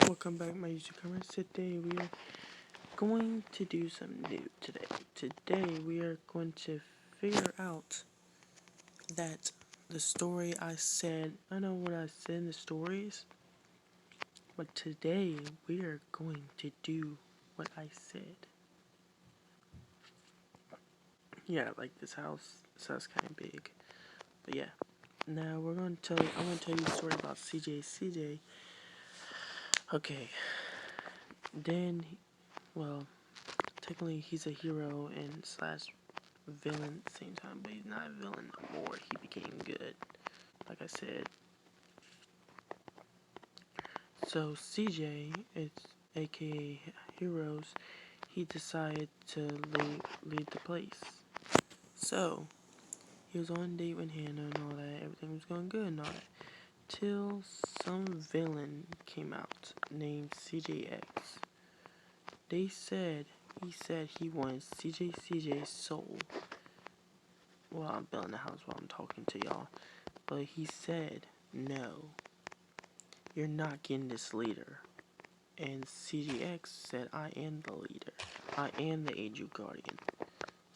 Welcome back, my YouTube comments. Today we are going to do something new today. Today we are going to figure out that the story I said, I know what I said in the stories, but today we are going to do what I said. Yeah, like this house kind of big, but yeah. Now I'm going to tell you a story about CJ. CJ, okay, then, well, technically he's a hero and slash villain at the same time, but he's not a villain no more. He became good, like I said. So CJ, it's aka Heroes, he decided to lead the place. So he was on a date with Hannah and all that. Everything was going good and all that. Till some villain came out named CJX. He said he wanted CJ's soul. Well, I'm building the house while I'm talking to y'all. But he said, no, you're not getting this leader. And CGX said, I am the leader. I am the Angel Guardian.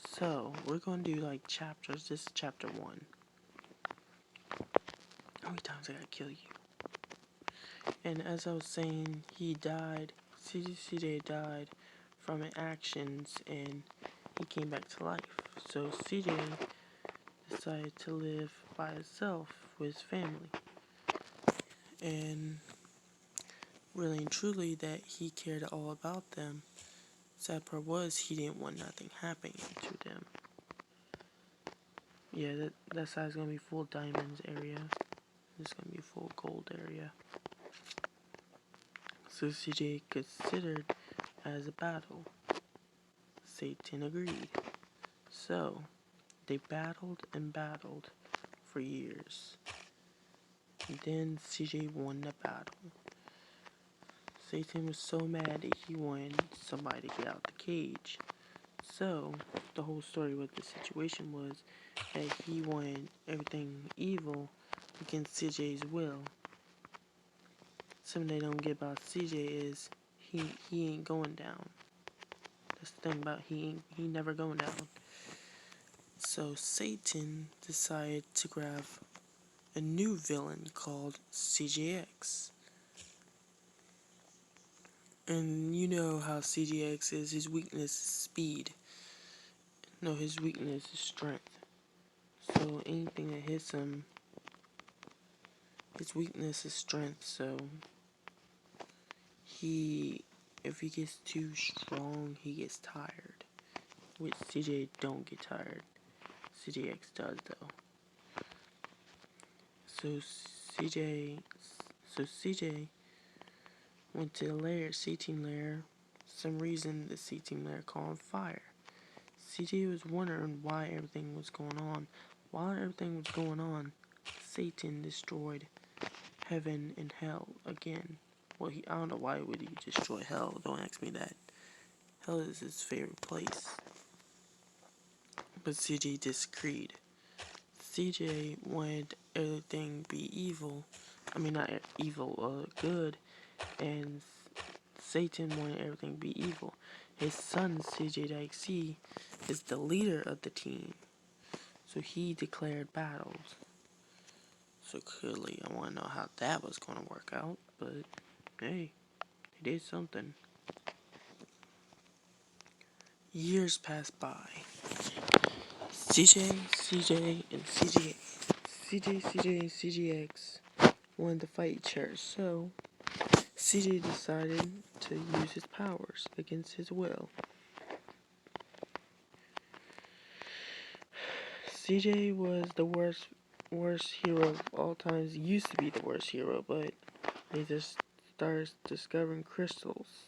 So, we're going to do like chapters. This is chapter 1. How many times I gotta kill you? And as I was saying, he died. CJ died from actions and he came back to life. So CJ decided to live by himself with his family. And really and truly that he cared all about them. Sad part was he didn't want nothing happening to them. Yeah, that side's gonna be full diamonds area. This gonna be full gold area. So CJ considered as a battle. Satan agreed. So they battled and battled for years. And then CJ won the battle. Satan was so mad that he wanted somebody to get out the cage. So, the whole story with the situation was that he wanted everything evil against CJ's will. Something they don't get about CJ is he ain't going down. That's the thing about he never going down. So Satan decided to grab a new villain called CJX. And you know how CJX is, his weakness is speed. No, his weakness is strength. So anything that hits him, his weakness is strength. So if he gets too strong, he gets tired. Which CJ don't get tired. CJX does though. So CJ went to the lair, C-Team lair. For some reason, the C-Team lair caught on fire. CJ was wondering why everything was going on. While everything was going on, Satan destroyed heaven and hell again. Well, I don't know why would he destroy hell. Don't ask me that. Hell is his favorite place. But CJ disagreed. CJ wanted everything be evil. I mean, not evil, good. And Satan wanted everything be evil. His son, CJ is the leader of the team. So he declared battles. So clearly, I want to know how that was going to work out. But, hey, he did something. Years passed by. CJ, and CJX wanted to fight each other. So, CJ decided to use his powers against his will. CJ was the worst hero of all times. He used to be the worst hero, but they just started discovering crystals.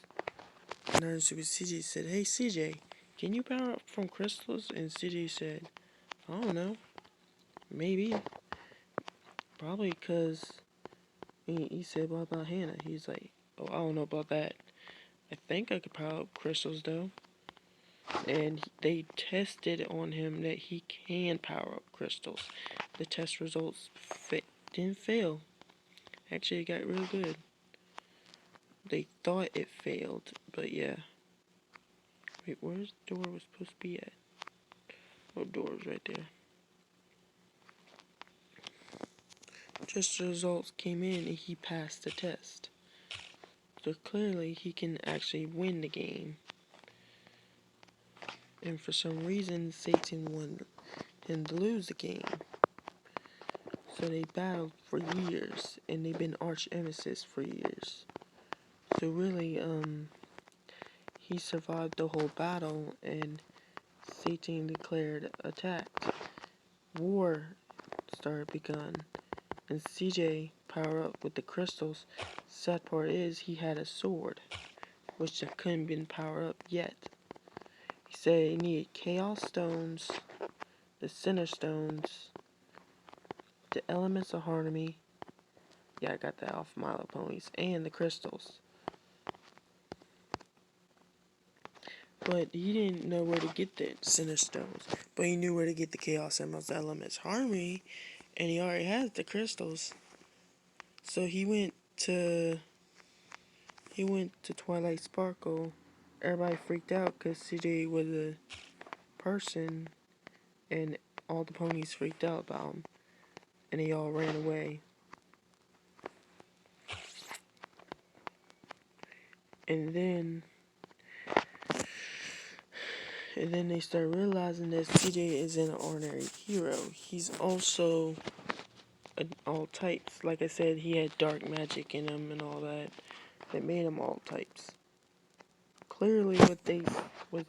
And then CJ said, "Hey CJ, can you power up from crystals?" And CJ said, "I don't know. Maybe. Probably because he said what about Hannah? He's like, oh, I don't know about that. I think I could power up crystals though." And they tested on him that he can power up crystals. The test results didn't fail. Actually, it got real good. They thought it failed, but yeah. Wait, where's the door was supposed to be at? Oh, door's right there. Just the results came in and he passed the test. So clearly he can actually win the game. And for some reason, Satan wanted him to lose the game. So they battled for years, and they've been arch nemesis for years. So really, he survived the whole battle, and Satan declared attack. War started begun, and CJ power up with the crystals. Sad part is he had a sword, which couldn't been powered up yet. He said he needed Chaos Stones, the Center Stones, the Elements of Harmony. Yeah, I got that off My Little Ponies, and the crystals. But he didn't know where to get the Center Stones. But he knew where to get the Chaos Emeralds, the Elements Harmony, and he already has the crystals. So he went to Twilight Sparkle. Everybody freaked out because CJ was a person, and all the ponies freaked out about him, and they all ran away. And then they start realizing that CJ isn't an ordinary hero. He's also all types. Like I said, he had dark magic in him and all that. That made him all types. Clearly, what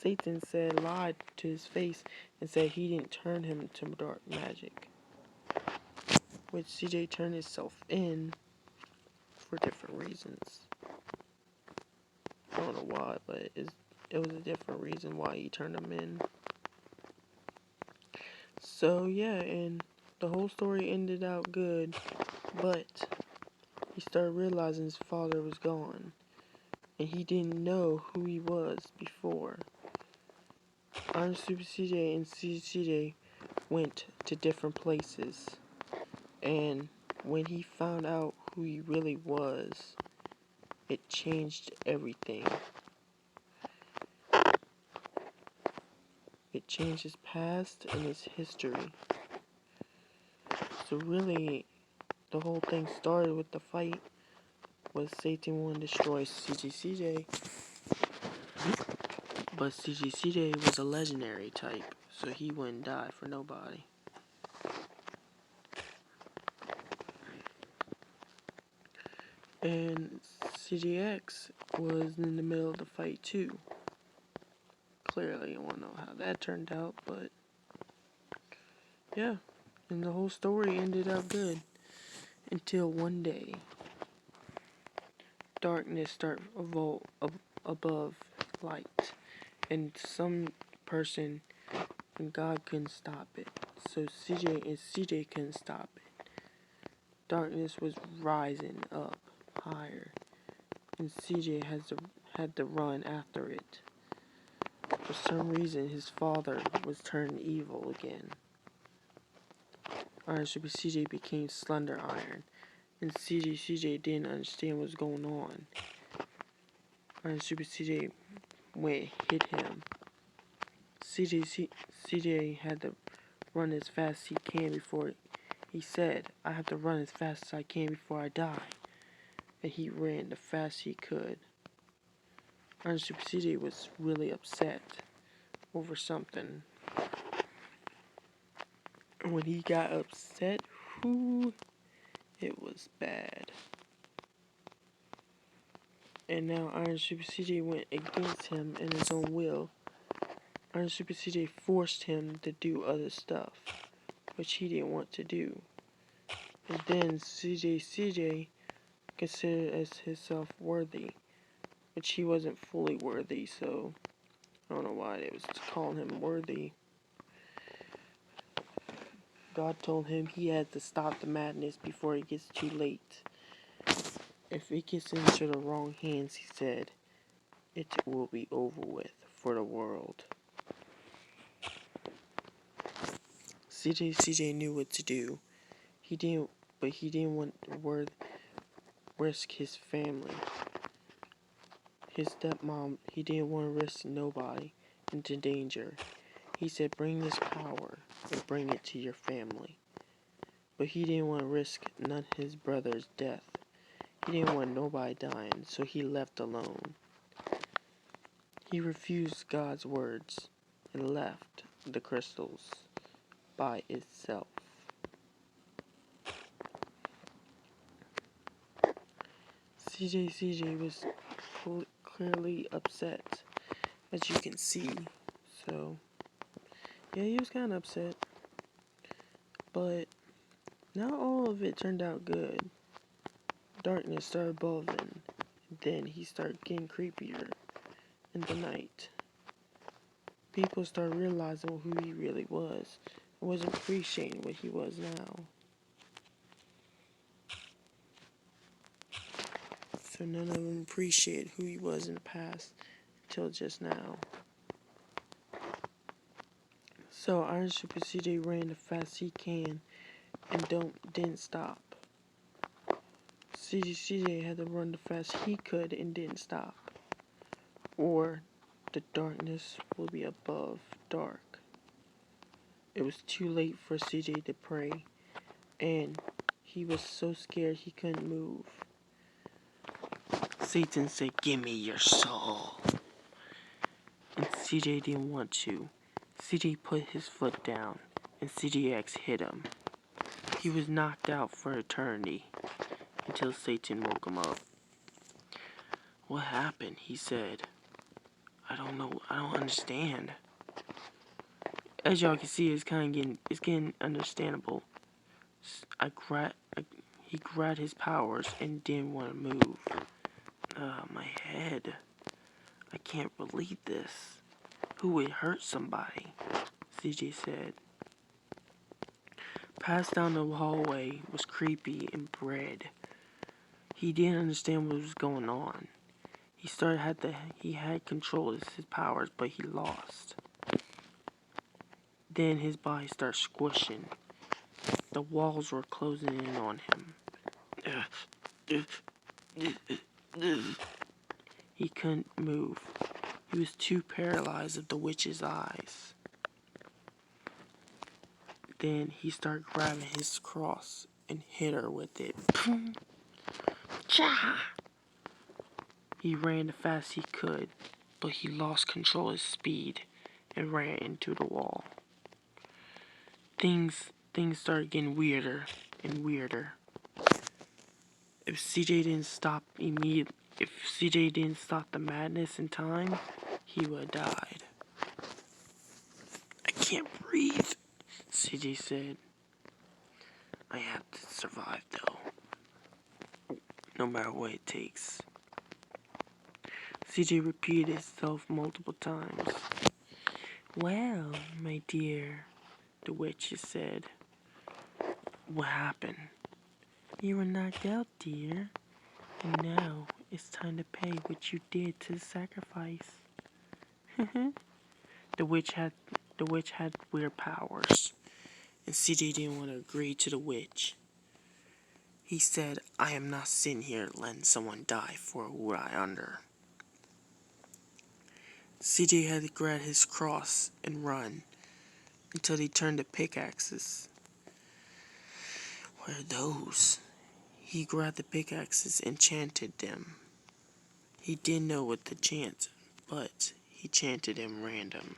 Satan said lied to his face and said he didn't turn him to dark magic. Which CJ turned himself in for different reasons. I don't know why, but it was a different reason why he turned him in. So yeah, and the whole story ended out good, but he started realizing his father was gone, and he didn't know who he was before. Iron Super CJ and CJ went to different places, and when he found out who he really was, it changed everything. It changed his past and his history. So really, the whole thing started with the fight was Satan wanted to destroy CJ, but CJ was a legendary type, so he wouldn't die for nobody. And CJX was in the middle of the fight too. Clearly, I want to know how that turned out, but yeah, and the whole story ended up good until one day, darkness started above light, and some person and God couldn't stop it. So CJ couldn't stop it. Darkness was rising up higher, and CJ had to run after it. For some reason, his father was turned evil again. Iron Super CJ became Slender Iron, and CJ didn't understand what was going on. Iron Super CJ went hit him. CJ had to run as fast as he can before he said, I have to run as fast as I can before I die. And he ran the fast he could. Iron Super CJ was really upset over something. And when he got upset, it was bad. And now Iron Super CJ went against him in his own will. Iron Super CJ forced him to do other stuff, which he didn't want to do. And then CJ considered as himself worthy, which he wasn't fully worthy, so I don't know why they was calling him worthy. God told him he had to stop the madness before it gets too late. If it gets into the wrong hands, he said, it will be over with for the world. CJ knew what to do. He didn't want risk his family. His stepmom, he didn't want to risk nobody into danger. He said, bring this power and bring it to your family. But he didn't want to risk none of his brother's death. He didn't want nobody dying, so he left alone. He refused God's words and left the crystals by itself. CJ was clearly upset, as you can see. So, yeah, he was kind of upset. But not all of it turned out good. Darkness started evolving. Then he started getting creepier in the night. People started realizing who he really was and wasn't appreciating what he was now. So none of them appreciated who he was in the past until just now. So Iron Super CJ ran as fast as he can and didn't stop. CJ had to run the fast he could and didn't stop. Or the darkness will be above dark. It was too late for CJ to pray, and he was so scared he couldn't move. Satan said, "Give me your soul." And CJ didn't want to. CJ put his foot down, and CJX hit him. He was knocked out for eternity until Satan woke him up. "What happened?" he said. "I don't know. I don't understand." As y'all can see, it's getting understandable. He grabbed his powers and didn't want to move. My head. I can't believe this. Who would hurt somebody? CJ said. Passed down the hallway was creepy and red. He didn't understand what was going on. He had control of his powers, but he lost. Then his body started squishing. The walls were closing in on him. He couldn't move. He was too paralyzed of the witch's eyes. Then he started grabbing his cross and hit her with it. He ran as fast as he could, but he lost control of his speed and ran into the wall. Things started getting weirder and weirder. If CJ didn't stop the madness in time, he would have died. "I can't breathe," CJ said. "I have to survive though, no matter what it takes." CJ repeated himself multiple times. "Well, my dear," the witch said. "What happened?" "You were knocked out, dear. And now it's time to pay what you did to the sacrifice." The witch had weird powers, and CJ didn't want to agree to the witch. He said, "I am not sitting here letting someone die for what I under." CJ had to grab his cross and run until he turned to pickaxes. What are those? He grabbed the pickaxes and chanted them. He didn't know what to chant, but he chanted them random.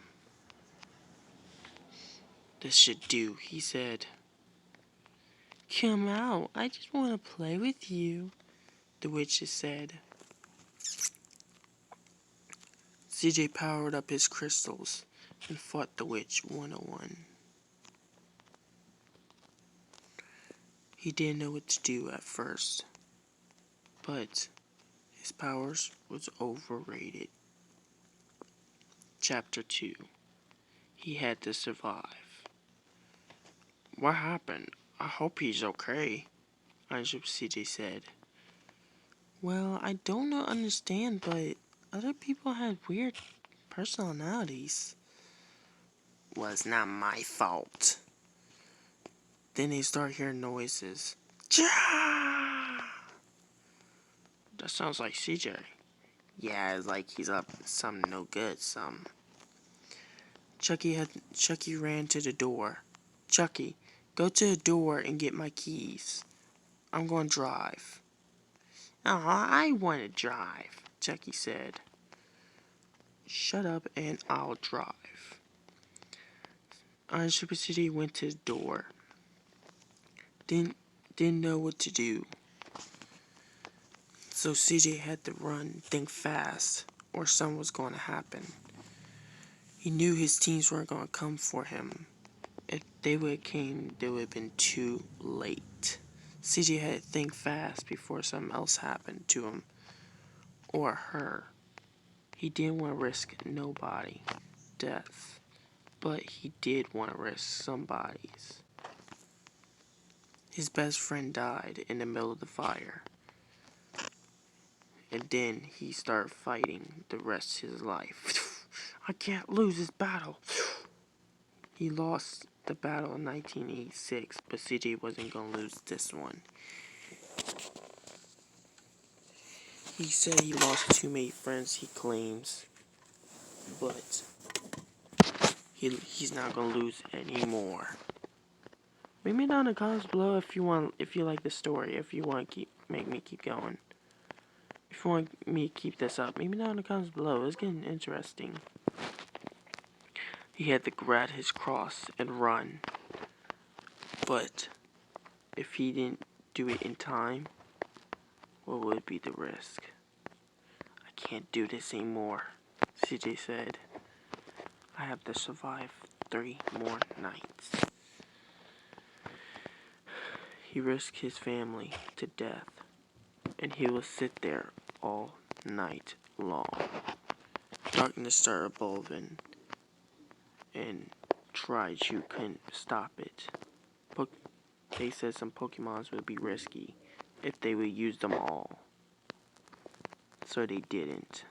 "This should do," he said. "Come out, I just want to play with you," the witch said. CJ powered up his crystals and fought the witch 101. He didn't know what to do at first, but his powers was overrated. Chapter 2. He had to survive. "What happened? I hope he's okay," CJ said. "Well, I don't understand, but other people had weird personalities." "Was not my fault." Then they start hearing noises. "Cha!" That sounds like CJ. Yeah, it's like he's up to something no good, Chucky ran to the door. Chucky, go to the door and get my keys. I'm going to drive. Oh, I want to drive, Chucky said. Shut up and I'll drive. Iron Super City went to the door. Didn't know what to do. So CJ had to run, think fast, or something was going to happen. He knew his teams weren't going to come for him. If they would have came, they would have been too late. CJ had to think fast before something else happened to him or her. He didn't want to risk nobody's death, but he did want to risk somebody's. His best friend died in the middle of the fire, and then he started fighting the rest of his life. I can't lose this battle. He lost the battle in 1986, but CJ wasn't going to lose this one. He said he lost too many friends, he claims, but he's not going to lose anymore. Leave me down in the comments below if you like the story, if you want to make me keep going. If you want me to keep this up, leave me down in the comments below. It's getting interesting. He had to grab his cross and run. But if he didn't do it in time, what would be the risk? I can't do this anymore, CJ said. I have to survive 3 more nights. He risked his family to death, and he will sit there all night long. Darkness started evolving, and Triju couldn't stop it. They said some Pokemons would be risky if they would use them all, so they didn't.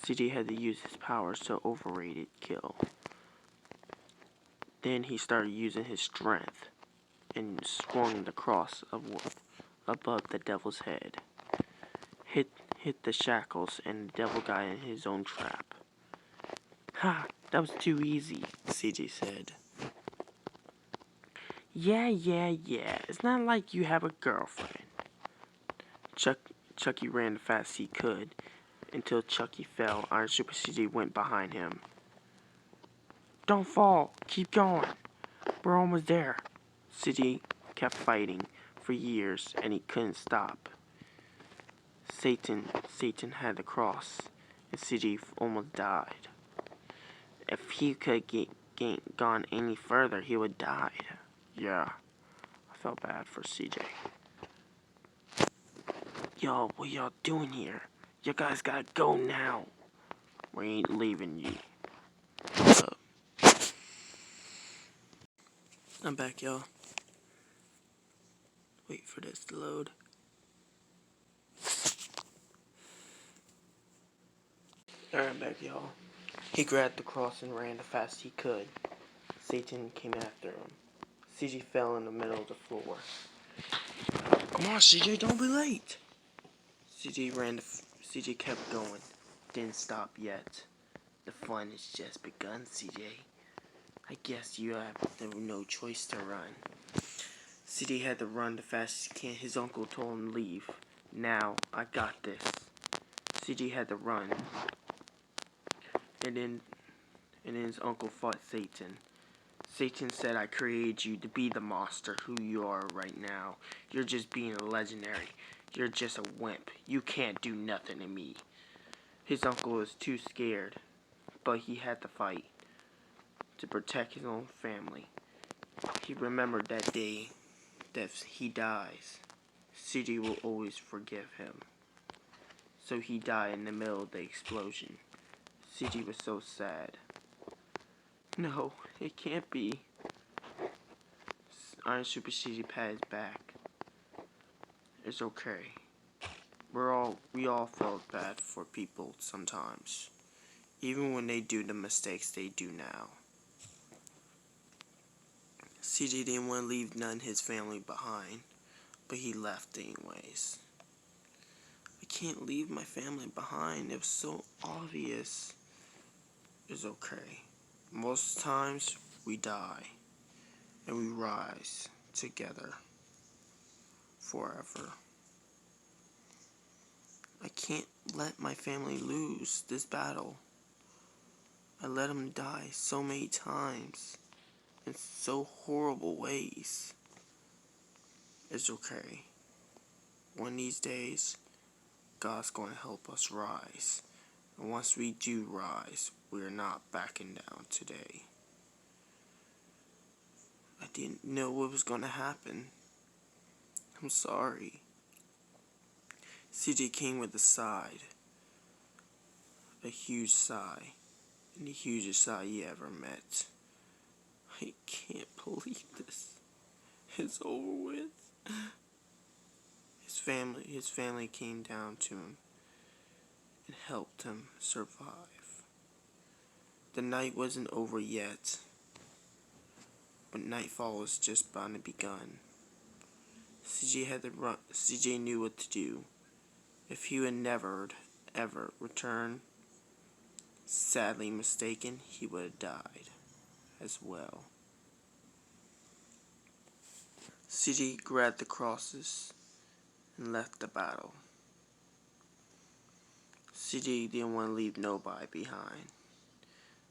CJ had to use his powers to overrated kill. Then he started using his strength and swung the cross above the devil's head. Hit the shackles, and the devil got in his own trap. Ha! That was too easy, CJ said. Yeah. It's not like you have a girlfriend. Chucky ran as fast as he could until Chucky fell. Iron Super CJ went behind him. Don't fall. Keep going. We're almost there. CJ kept fighting for years, and he couldn't stop. Satan had the cross, and CJ almost died. If he could gone any further, he would die. Yeah, I felt bad for CJ. Yo, what y'all doing here? You guys gotta go now. We ain't leaving you. What's up? I'm back, y'all. Wait for this to load. Alright, I'm back, y'all. He grabbed the cross and ran as fast as he could. Satan came after him. CJ fell in the middle of the floor. Come on, CJ, don't be late. CJ kept going. Didn't stop yet. The fun has just begun, CJ. I guess you have no choice to run. CJ had to run the fastest he can. His uncle told him to leave. Now, I got this. CJ had to run. And then his uncle fought Satan. Satan said, I created you to be the monster who you are right now. You're just being a legendary. You're just a wimp. You can't do nothing to me. His uncle was too scared, but he had to fight to protect his own family. He remembered that day that if he dies, CJ will always forgive him. So he died in the middle of the explosion. CJ was so sad. No, it can't be. Iron Super CJ pat his back. It's okay. We all felt bad for people sometimes. Even when they do the mistakes they do now. CJ didn't want to leave none of his family behind, but he left anyways. can't leave my family behind. It was so obvious. It's okay. Most times we die and we rise together forever. I can't let my family lose this battle. I let them die so many times in so horrible ways. It's okay. One of these days, God's going to help us rise. And once we do rise, we are not backing down today. I didn't know what was going to happen. I'm sorry. CJ came with a sigh. A huge sigh. And the hugest sigh he ever met. I can't believe this. It's over with. His family came down to him and helped him survive. The night wasn't over yet, but nightfall was just about to begun. CJ had to run. CJ knew what to do. If he would never, ever return, sadly mistaken, he would have died as well. CJ grabbed the crosses and left the battle. CJ didn't want to leave nobody behind.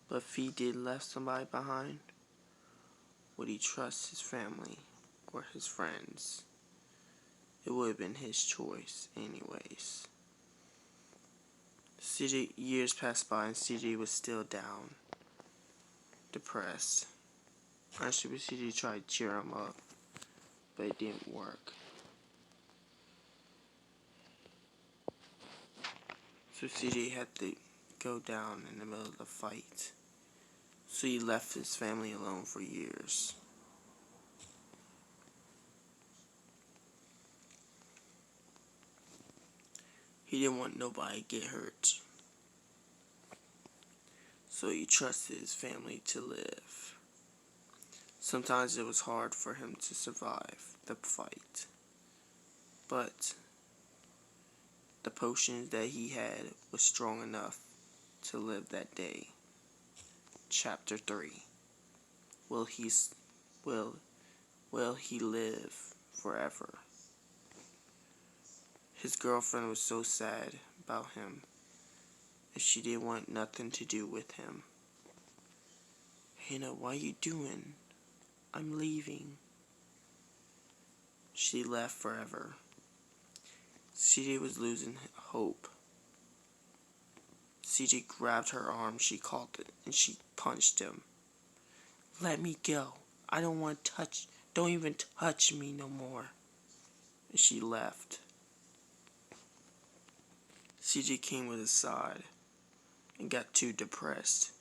But if he did left somebody behind, would he trust his family or his friends? It would have been his choice anyways. Years passed by and CJ was still down, depressed. Actually, CJ tried to cheer him up, but it didn't work. So CJ had to go down in the middle of the fight. So he left his family alone for years. He didn't want nobody to get hurt. So he trusted his family to live. Sometimes it was hard for him to survive the fight. But the potion that he had was strong enough to live that day. Chapter 3. Will he live forever? His girlfriend was so sad about him, and she didn't want nothing to do with him. Hannah, what are you doing? I'm leaving. She left forever. CJ was losing hope. CJ grabbed her arm, she caught it, and she punched him. Let me go. I don't even touch me no more. And she left. CJ came with his side and got too depressed.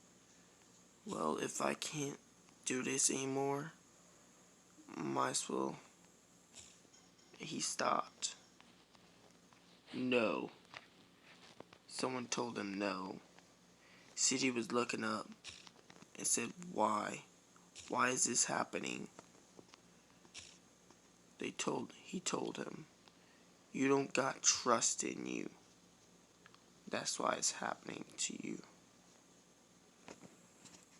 Well, if I can't do this anymore, might as well. He stopped. No. Someone told him no. CJ was looking up and said, why? Why is this happening? He told him, you don't got trust in you. That's why it's happening to you.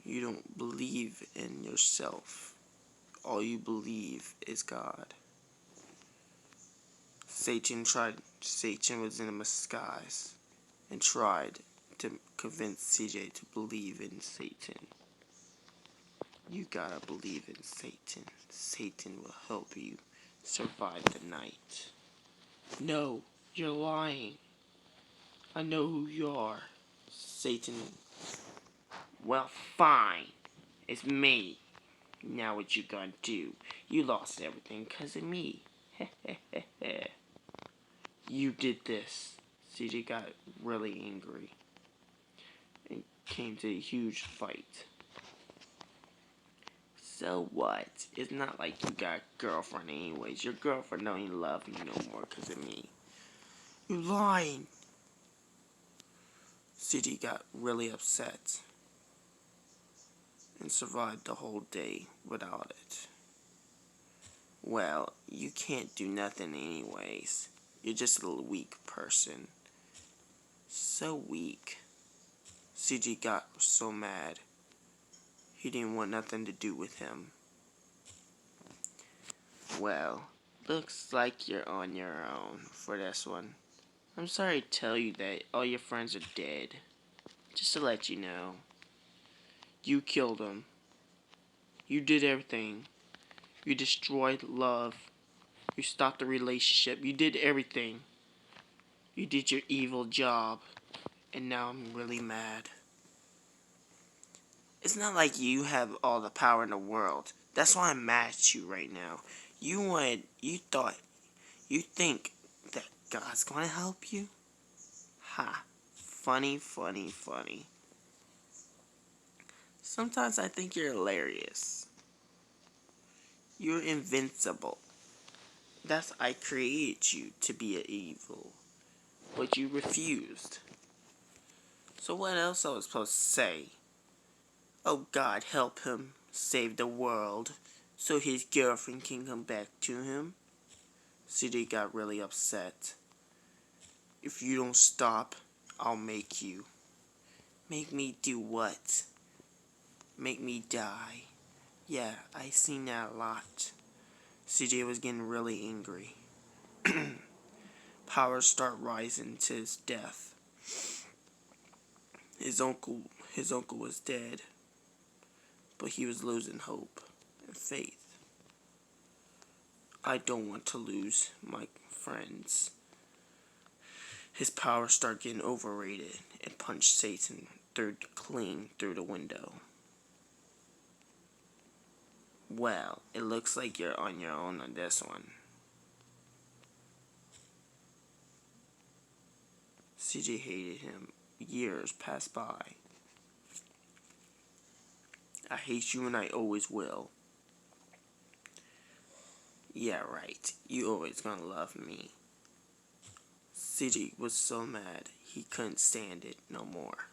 You don't believe in yourself. All you believe is God. Satan was in a disguise and tried to convince CJ to believe in Satan. You gotta believe in Satan. Satan will help you survive the night. No, you're lying. I know who you are. Satan. Well, fine. It's me. Now what you gonna do? You lost everything because of me. You did this. CJ got really angry and came to a huge fight. So what? It's not like you got a girlfriend anyways. Your girlfriend don't even love you no more because of me. You're lying. CJ got really upset and survived the whole day without it. Well, you can't do nothing anyways. You're just a little weak person. So weak. CJ got so mad. He didn't want nothing to do with him. Well, looks like you're on your own for this one. I'm sorry to tell you that all your friends are dead. Just to let you know. You killed them. You did everything. You destroyed love. You stopped the relationship. You did everything. You did your evil job. And now I'm really mad. It's not like you have all the power in the world. That's why I'm mad at you right now. You think that God's gonna help you? Ha. Funny, funny, funny. Sometimes I think you're hilarious. You're invincible. I created you to be an evil. But you refused. So what else I was supposed to say? Oh, God, help him save the world so his girlfriend can come back to him. CJ got really upset. If you don't stop, I'll make you. Make me do what? Make me die. Yeah, I seen that a lot. CJ was getting really angry. Powers start rising to his death. His uncle was dead, but he was losing hope and faith. I don't want to lose my friends. His powers start getting overrated and punched Satan clean through the window. Well, it looks like you're on your own on this one. CJ hated him. Years passed by. I hate you and I always will. Yeah, right. You always gonna love me. CJ was so mad he couldn't stand it no more.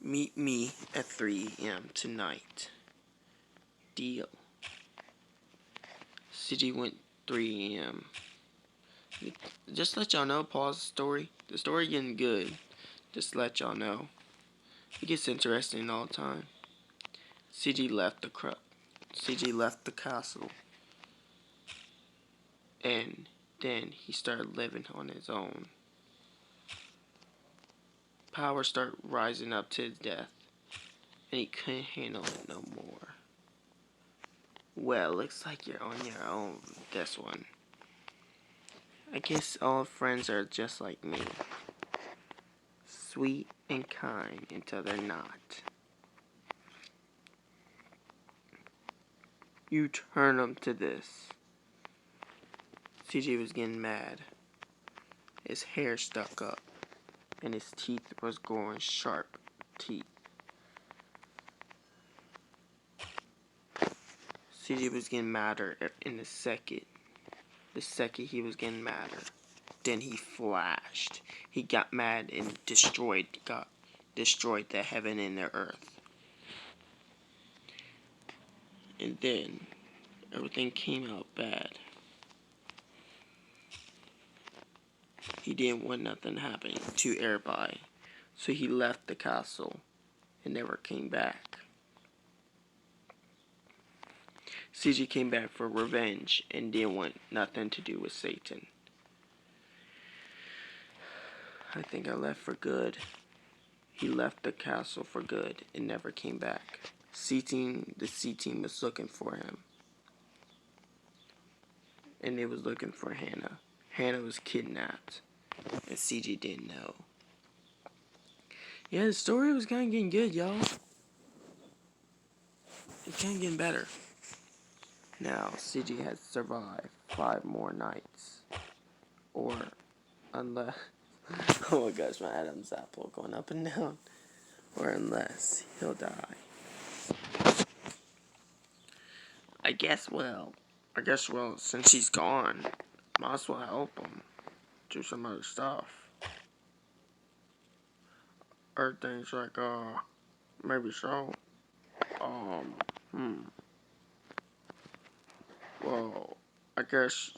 Meet me at 3 a.m. tonight. Deal. CJ went 3 a.m. Just let y'all know, pause the story. The story getting good. Just let y'all know. It gets interesting all the time. CJ left the castle. And then he started living on his own. Power started rising up to his death. And he couldn't handle it no more. Well, looks like you're on your own with this one. I guess all friends are just like me. Sweet and kind until they're not. You turn them to this. CJ was getting mad. His hair stuck up. And his teeth was growing sharp teeth. CJ was getting madder in the second. The second he was getting madder. Then he flashed. He got mad and destroyed the heaven and the earth. And then everything came out bad. He didn't want nothing happening to everybody. So he left the castle and never came back. CJ came back for revenge and didn't want nothing to do with Satan. I think I left for good. He left the castle for good and never came back. The C team was looking for him. And they was looking for Hannah. Hannah was kidnapped. And CJ didn't know. Yeah, the story was kind of getting good, y'all. It's kind of getting better. Now, CJ has survived 5 more nights. Or, unless... Oh my gosh, my Adam's apple going up and down. Or unless he'll die. I guess, since he's gone, might as well help him do some other stuff. Or things like, maybe so. Well, I guess,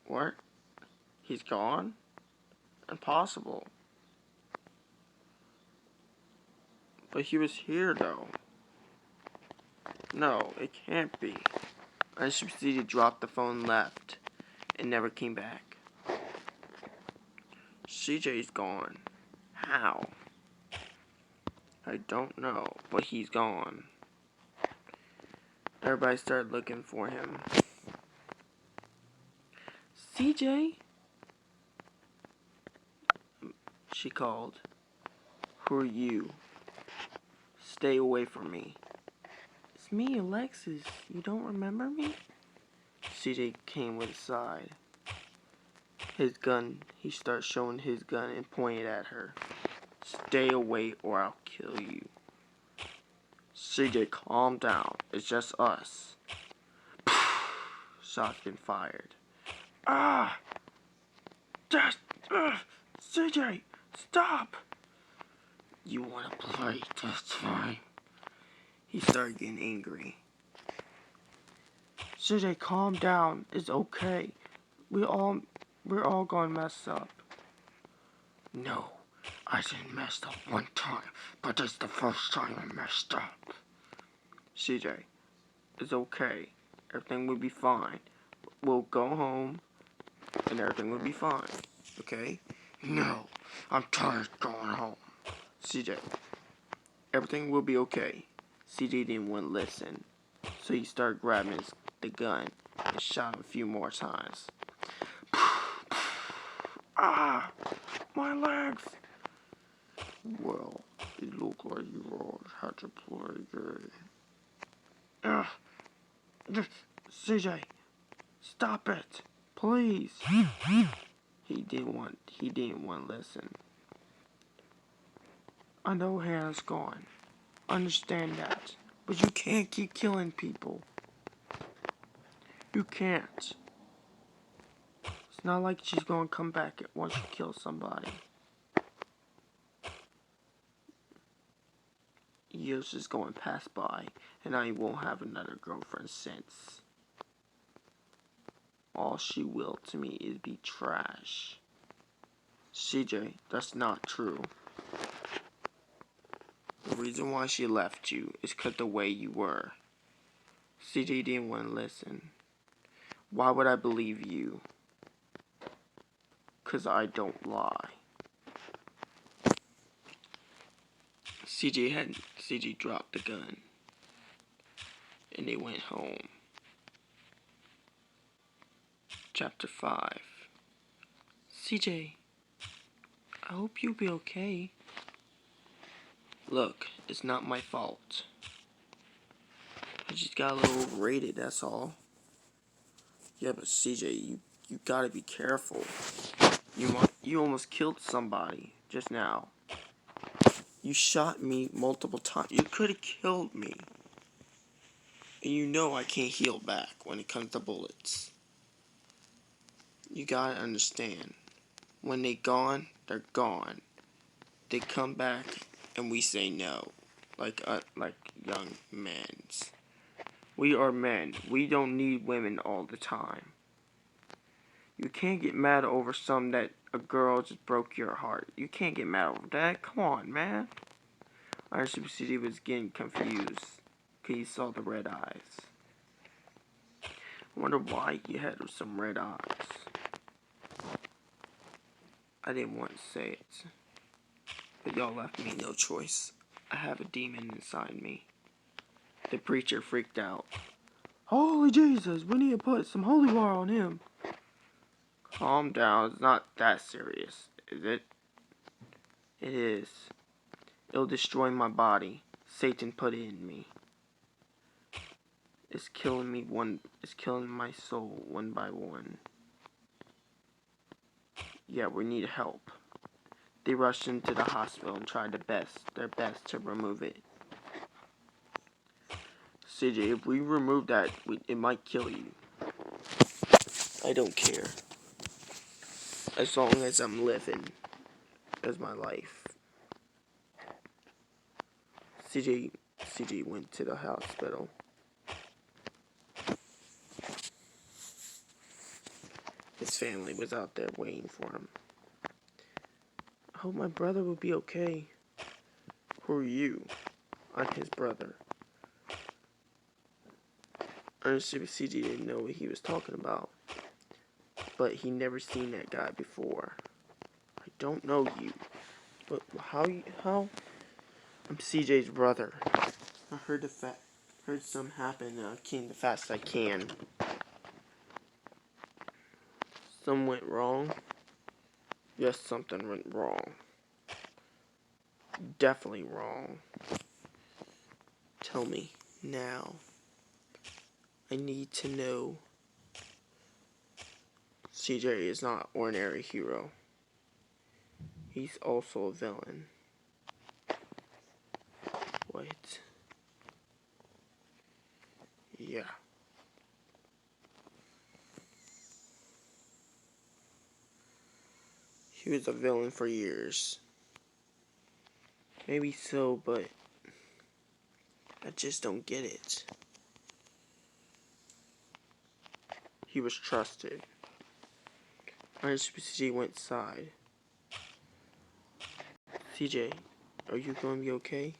what? He's gone? impossible. But he was here, though. No, it can't be. I just proceeded to drop the phone and left, and never came back. CJ's gone. How? I don't know, but he's gone. Everybody started looking for him. CJ? She called. Who are you? Stay away from me. It's me, Alexis. You don't remember me? CJ came with a side. His gun, he started showing his gun and pointed at her. Stay away or I'll kill you. CJ, calm down. It's just us. Shots been fired. Ah! Just, CJ, stop! You wanna play? That's fine. He started getting angry. CJ, calm down. It's okay. We're all gonna mess up. No, I didn't mess up one time, but it's the first time I messed up. CJ, it's okay. Everything will be fine. We'll go home, and everything will be fine. Okay? No, I'm tired of going home. CJ, everything will be okay. CJ didn't want to listen, so he started grabbing the gun and shot him a few more times. Ah! My legs! Well, it looked like you all had to play gay. CJ, stop it, please. He didn't want to listen. I know Hannah's gone. Understand that. But you can't keep killing people. You can't. It's not like she's gonna come back once you kill somebody. Years is going to pass by, and I won't have another girlfriend since. All she will to me is be trash. CJ, that's not true. The reason why she left you is because the way you were. CJ didn't want to listen. Why would I believe you? Because I don't lie. CJ dropped the gun. And they went home. Chapter 5. CJ, I hope you'll be okay. Look, it's not my fault. I just got a little overrated, that's all. Yeah, but CJ, you gotta be careful. You almost killed somebody just now. You shot me multiple times. You could have killed me. And you know I can't heal back when it comes to bullets. You gotta understand. When they gone, they're gone. They come back and we say no. Like young men. We are men. We don't need women all the time. You can't get mad over something that a girl just broke your heart. You can't get mad over that. Come on, man. Iron Super City was getting confused because he saw the red eyes. I wonder why he had some red eyes. I didn't want to say it, but y'all left me no choice. I have a demon inside me. The preacher freaked out. Holy Jesus, we need to put some holy water on him. Calm down, it's not that serious, is it? It is. It'll destroy my body. Satan put it in me. It's killing my soul one by one. Yeah, we need help. They rushed into the hospital and tried their best to remove it. CJ, if we remove that, it might kill you. I don't care. As long as I'm living. That's my life. CJ went to the hospital. His family was out there waiting for him. hope my brother will be okay. Who are you? I'm his brother. Ernest CG didn't know what he was talking about, but he never seen that guy before. I don't know you, but how? I'm CJ's brother. I heard something happen. Came the fast I can. Something went wrong. Yes, something went wrong. Definitely wrong. Tell me now. I need to know. CJ is not an ordinary hero. He's also a villain. What? Yeah. He was a villain for years. Maybe so, but I just don't get it. He was trusted. CJ went inside. CJ, are you going to be okay?